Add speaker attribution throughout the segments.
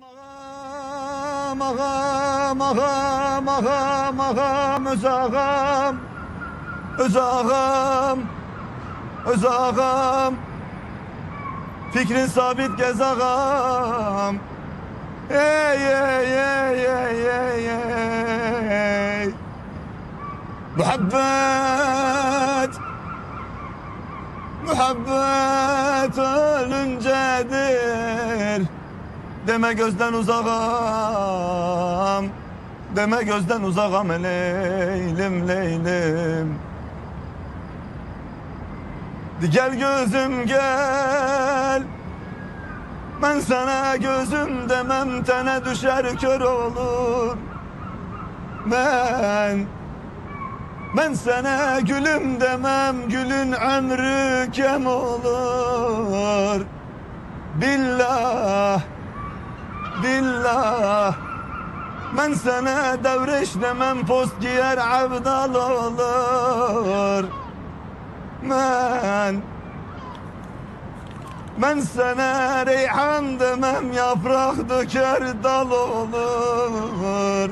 Speaker 1: Ağam, ağam, ağam, ağam, ağam, öz ağam, öz ağam, öz ağam, fikrin sabit gez ağam. Ey, ey, ey, ey, ey, ey. Muhabbet, muhabbet ölüncedir. Deme gözden uzağam, deme gözden uzağam leylim leylim. Gel gözüm gel, ben sana gözüm demem, tene düşer kör olur. Ben sana gülüm demem, gülün ömrü kem olur. Billah, billah, ben sana devreş demem, post giyer abdal olur. Ben sana reyhan demem, yaprak döker dal olur.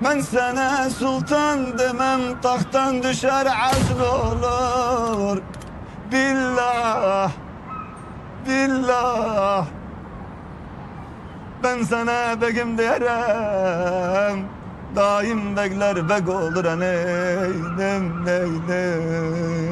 Speaker 1: Ben sana sultan demem, tahttan düşer azl olur. Billah, billah, ben sana begim derim, daim bekler bek olur neydim neydim.